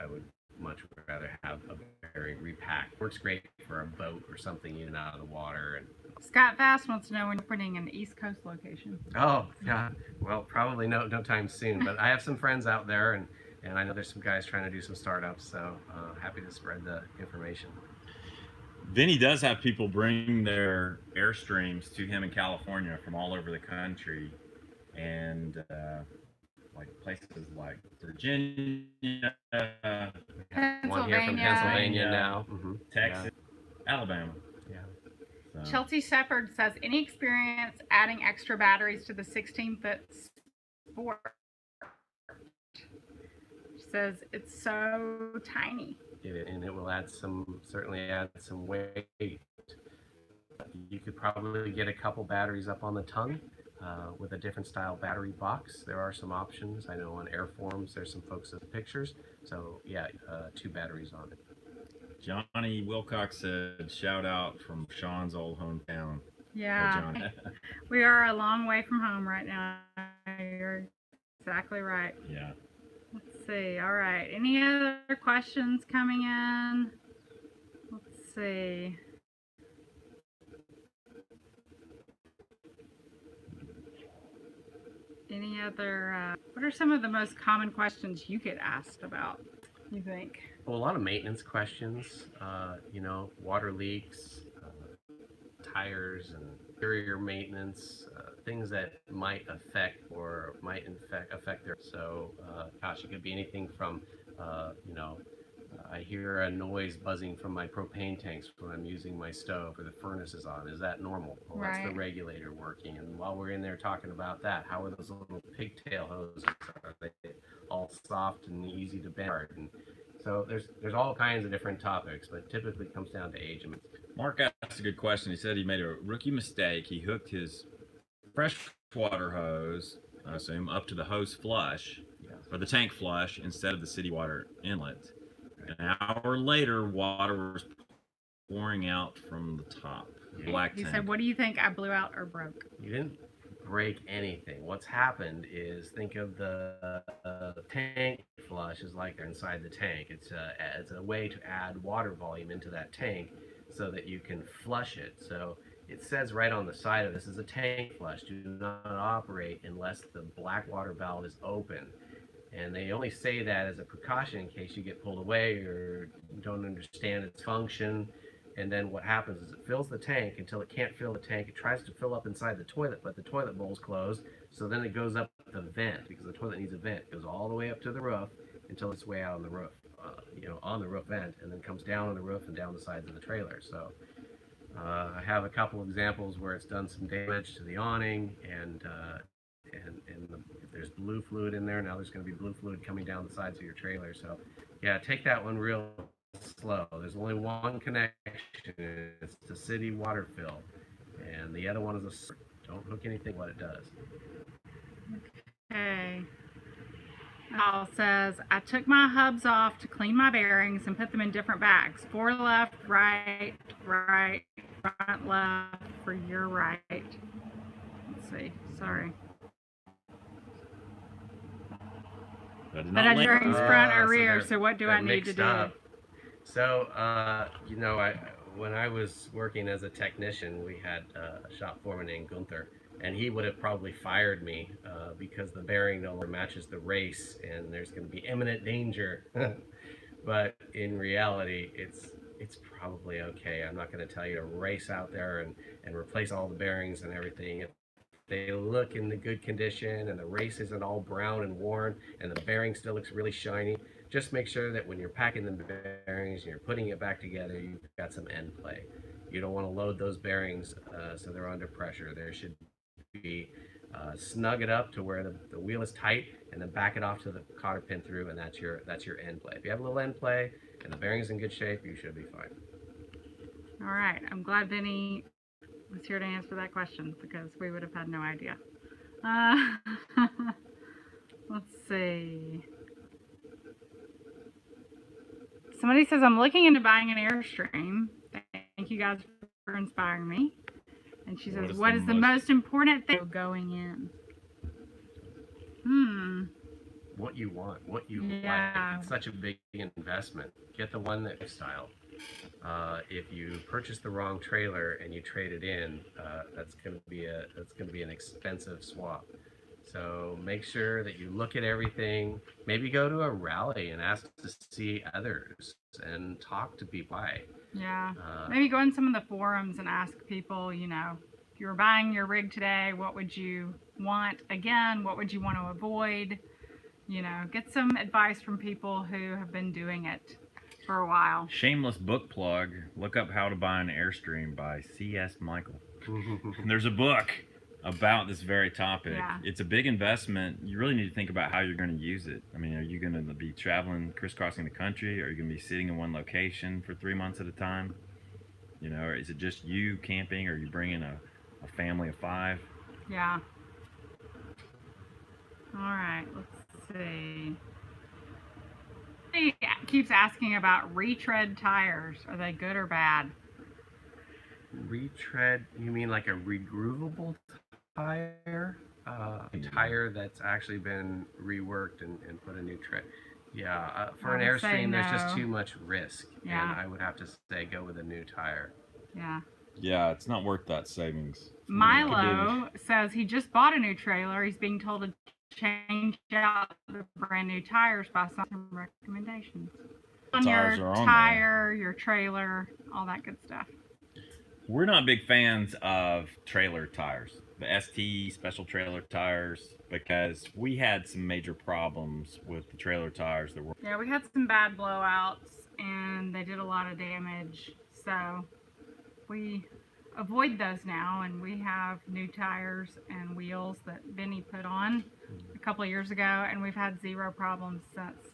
would much rather have a bearing repack. Works great for a boat or something in and out of the water. And
Scott Fast wants to know when you're putting an East Coast location.
oh yeah, well probably no time soon. But I have some friends out there, and I know there's some guys trying to do some startups. So happy to spread the information.
Vinnie does have people bring their Airstreams to him in California from all over the country, and like places like Virginia,
One here from Pennsylvania now,
Texas, Alabama.
Yeah.
So.
Chelsea Shepard says, any experience adding extra batteries to the 16-foot Sport? She says it's so tiny.
And it will certainly add some weight. You could probably get a couple batteries up on the tongue with a different style battery box. There are some options. I know on Airforms there's some folks with pictures. So yeah, 2 batteries on it.
Johnny Wilcox said, shout out from Sean's old hometown.
Yeah. We are a long way from home right now. You're exactly right.
Yeah.
Let's see. All right. Any other questions coming in? Let's see. Any other, what are some of the most common questions you get asked about, you think?
Well, a lot of maintenance questions, water leaks, tires and interior maintenance, things that might affect their. So, gosh, it could be anything from, I hear a noise buzzing from my propane tanks when I'm using my stove or the furnace is on. Is that normal? Well,
Right.
That's the regulator working. And while we're in there talking about that, how are those little pigtail hoses? Are they all soft and easy to bend? And so there's all kinds of different topics, but typically it comes down to age.
Mark asked a good question. He said he made a rookie mistake. He hooked his freshwater hose, I assume, up to the hose flush, or the tank flush, instead of the city water inlet. An hour later, water was pouring out from the top. Black
He
tank.
said, what do you think I blew out or broke?
You didn't break anything. What's happened is, think of the tank flush is like they're inside the tank. It's a way to add water volume into that tank so that you can flush it. So it says right on the side of this is a tank flush. Do not operate unless the black water valve is open. And they only say that as a precaution in case you get pulled away or don't understand its function. And then what happens is it fills the tank until it can't fill the tank. It tries to fill up inside the toilet, but the toilet bowl's closed. So then it goes up the vent, because the toilet needs a vent. It goes all the way up to the roof until it's way out on the roof, on the roof vent, and then comes down on the roof and down the sides of the trailer. So I have a couple of examples where it's done some damage to the awning, and if there's blue fluid in there, now there's going to be blue fluid coming down the sides of your trailer. So yeah, take that one real slow. There's only one connection. It's the city water fill, and the other one is a. Don't hook anything what it does.
Okay. Al says, I took my hubs off to clean my bearings and put them in different bags. 4 left, right, front, left for your right. Let's see. Sorry. But I bearings front or rear, so what do I need to do?
Up. So, when I was working as a technician, we had a shop foreman named Gunther, and he would have probably fired me because the bearing no longer matches the race, and there's going to be imminent danger. But in reality, it's probably okay. I'm not going to tell you to race out there and replace all the bearings and everything. they look in the good condition and the race isn't all brown and worn and the bearing still looks really shiny, just make sure that when you're packing the bearings and you're putting it back together, you've got some end play. You don't want to load those bearings so they're under pressure. There should be snug it up to where the wheel is tight, and then back it off to the cotter pin through, and that's your end play. If you have a little end play and the bearing's in good shape, you should be fine.
All right. I'm glad Vinnie was here to answer that question because we would have had no idea. Let's see. Somebody says, I'm looking into buying an Airstream. Thank you guys for inspiring me. And she says, what is the most important thing going in?
What you want, what you
Yeah.
like. It's such a big investment. Get the one that style. If you purchase the wrong trailer and you trade it in, that's going to be an expensive swap. So make sure that you look at everything. Maybe go to a rally and ask to see others and talk to people.
Yeah. Maybe go in some of the forums and ask people, you know, if you were buying your rig today, what would you want again? What would you want to avoid? You know, get some advice from people who have been doing it for a while.
Shameless book plug. Look up How to Buy an Airstream by C.S. Michael. There's a book about this very topic.
Yeah.
It's a big investment. You really need to think about how you're going to use it. I mean, are you going to be traveling, crisscrossing the country? Are you going to be sitting in one location for 3 months at a time? You know, or is it just you camping, or are you bringing a family of 5?
Yeah. All right, let's see. He keeps asking about retread tires. Are they good or bad?
Retread, you mean like a regroovable tire? A tire that's actually been reworked and put a new tread. Yeah, for an Airstream, there's just too much risk.
Yeah.
And I would have to say go with a new tire.
Yeah.
Yeah, it's not worth that savings.
Milo says he just bought a new trailer. He's being told to change out the brand new tires by some recommendations. On your tire, your trailer, all that good stuff.
We're not big fans of trailer tires, the ST special trailer tires, because we had some major problems with the trailer tires that were.
Yeah, we had some bad blowouts and they did a lot of damage. So we avoid those now, and we have new tires and wheels that Vinnie put on a couple of years ago, and we've had 0 problems since.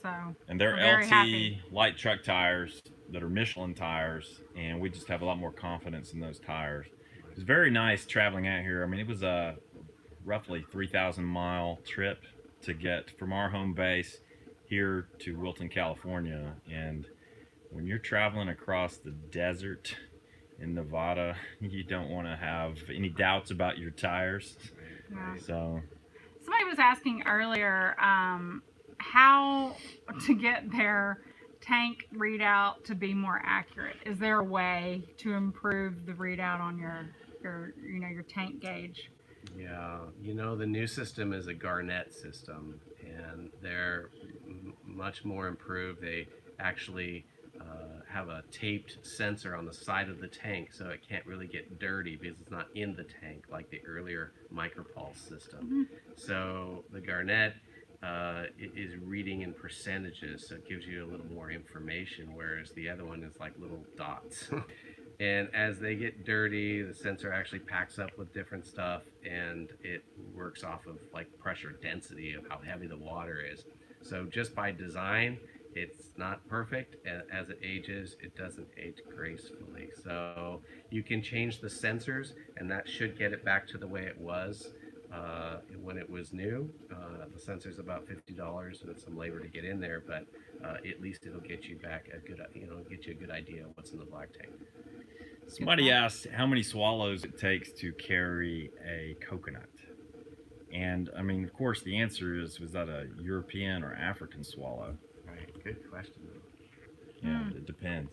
So
and they're LT
happy.
light truck tires that are Michelin tires, and we just have a lot more confidence in those tires. It was very nice traveling out here. I mean, it was a roughly 3,000-mile trip to get from our home base here to Wilton, California, and when you're traveling across the desert in Nevada, you don't want to have any doubts about your tires.
Yeah.
So
somebody was asking earlier how to get their tank readout to be more accurate. Is there a way to improve the readout on your tank gauge?
Yeah, you know, the new system is a Garnet system, and they're much more improved. They actually have a taped sensor on the side of the tank, so it can't really get dirty because it's not in the tank like the earlier micropulse system. So the Garnet is reading in percentages, so it gives you a little more information, whereas the other one is like little dots. And as they get dirty, the sensor actually packs up with different stuff, and it works off of like pressure density of how heavy the water is. So just by design, it's not perfect. As it ages, it doesn't age gracefully. So you can change the sensors, and that should get it back to the way it was when it was new. The sensor's about $50 and some labor to get in there, but at least it'll get you back get you a good idea of what's in the black tank.
somebody asked how many swallows it takes to carry a coconut. And I mean, of course, the answer is, was that a European or African swallow?
Right, good question.
Yeah, it depends.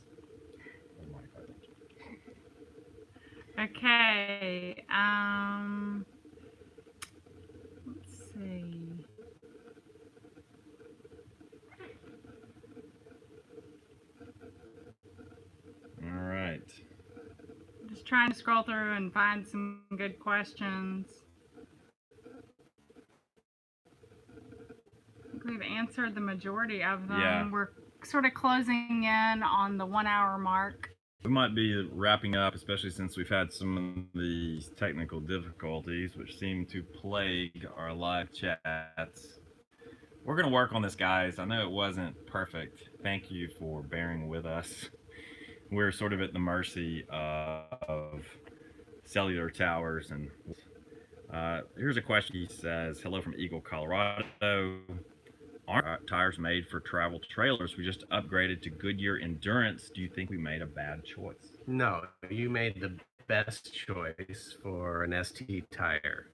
Okay, let's see.
All right.
trying to scroll through and find some good questions. I think we've answered the majority of them.
Yeah.
We're sort of closing in on the 1 hour mark.
We might be wrapping up, especially since we've had some of these technical difficulties which seem to plague our live chats. We're going to work on this, guys. I know it wasn't perfect. Thank you for bearing with us. We're sort of at the mercy of cellular towers. And here's a question. He says, hello from Eagle, Colorado. Aren't tires made for travel trailers? We just upgraded to Goodyear Endurance. Do you think we made a bad choice?
No, you made the best choice for an ST tire.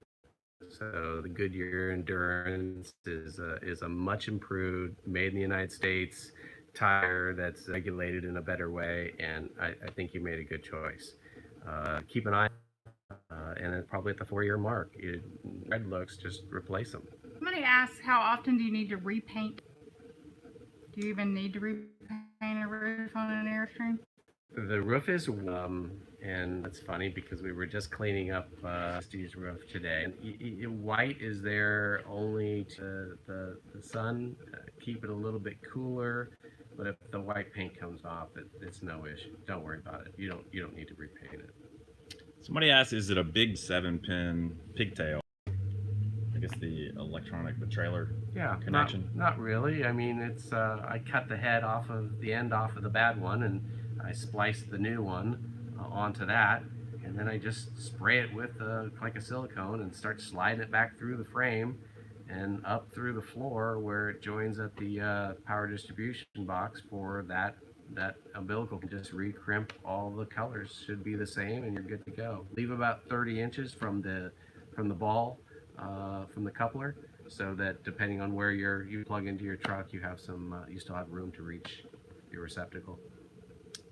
So the Goodyear Endurance is a much improved, made in the United States tire that's regulated in a better way, and I think you made a good choice. Keep an eye, and then probably at the 4-year mark, red looks, just replace them.
Somebody asks, how often do you need to repaint? Do you even need to repaint a roof on an Airstream?
The roof is, and it's funny because we were just cleaning up Steve's roof today. And white is there only to the sun, keep it a little bit cooler. But if the white paint comes off, it's no issue. Don't worry about it. You don't need to repaint it.
Somebody asked, is it a big 7-pin pigtail? I guess the trailer connection.
Not really. I mean, it's I cut the head off of the end off of the bad one, and I spliced the new one onto that, and then I just spray it with like a silicone and start sliding it back through the frame and up through the floor where it joins at the power distribution box for that umbilical. Can just recrimp. All the colors should be the same, and you're good to go. Leave about 30 inches from the ball. From the coupler, so that depending on where you plug into your truck, you have you still have room to reach your receptacle.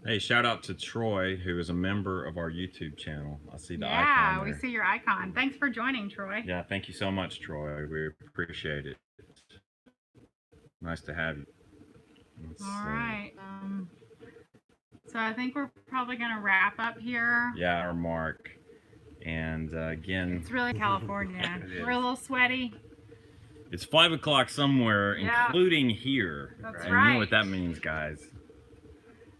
Hey, shout out to Troy, who is a member of our YouTube channel. I see the icon
Yeah,
there.
we see your icon. Thanks for joining, Troy.
Yeah, thank you so much, Troy. We appreciate it. Nice to have you.
All right. So I think we're probably going to wrap up here.
Yeah, our mark. And again,
it's really California. We're a little sweaty.
It's 5 o'clock somewhere,
yeah.
Including here.
That's
and
right.
You know what that means, guys.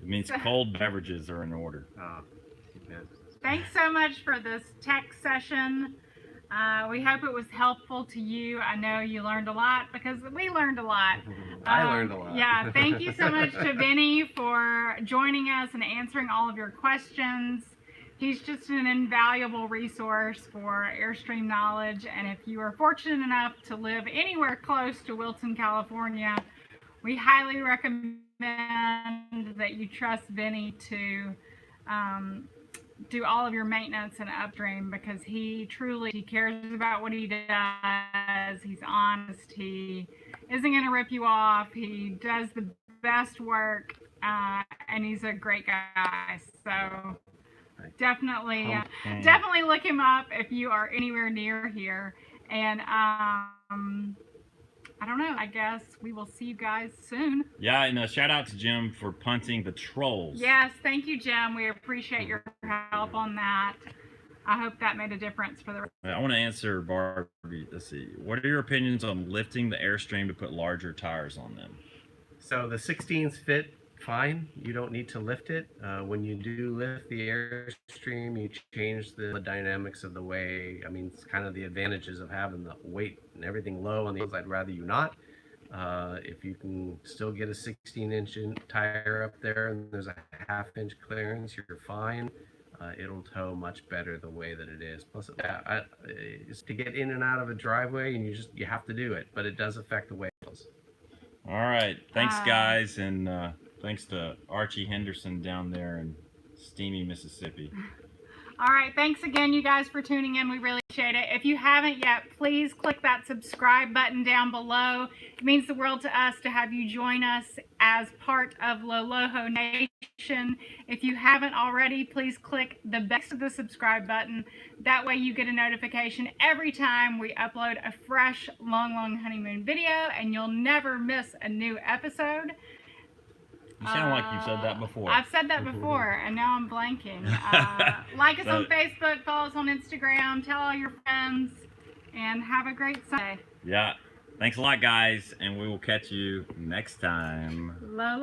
It means cold beverages are in order.
Thanks so much for this tech session. We hope it was helpful to you. I know you learned a lot because we learned a lot.
I learned a lot.
Yeah, thank you so much to Vinnie for joining us and answering all of your questions. He's just an invaluable resource for Airstream knowledge, and if you are fortunate enough to live anywhere close to Wilton, California, we highly recommend that you trust Vinnie to do all of your maintenance and Upstream, because he cares about what he does. He's honest. He isn't going to rip you off. He does the best work, and he's a great guy. So definitely look him up if you are anywhere near here. And I don't know, I guess we will see you guys soon.
Yeah, and shout out to Jim for punting the trolls.
Yes, thank you, Jim. We appreciate your help on that. I hope that made a difference for the rest.
I want to answer Barbie. Let's see. What are your opinions on lifting the Airstream to put larger tires on them?
So the 16s fit fine. You don't need to lift it. When you do lift the Airstream, you change the dynamics of the way. I mean, it's kind of the advantages of having the weight and everything low on the inside. I'd rather you not. If you can still get a 16-inch tire up there and there's a half-inch clearance, you're fine. It'll tow much better the way that it is. Plus, is to get in and out of a driveway, and you have to do it, but it does affect the way it goes.
All right, thanks guys, and thanks to Archie Henderson down there in steamy Mississippi.
All right, thanks again, you guys, for tuning in. We really appreciate it. If you haven't yet, please click that subscribe button down below. It means the world to us to have you join us as part of Loloho Nation. If you haven't already, please click the best of the subscribe button. That way you get a notification every time we upload a fresh Long Honeymoon video, and you'll never miss a new episode.
You sound like you've said that before.
I've said that before, and now I'm blanking. Like us on Facebook, follow us on Instagram, tell all your friends, and have a great Sunday.
Yeah. Thanks a lot, guys, and we will catch you next time.
Lola.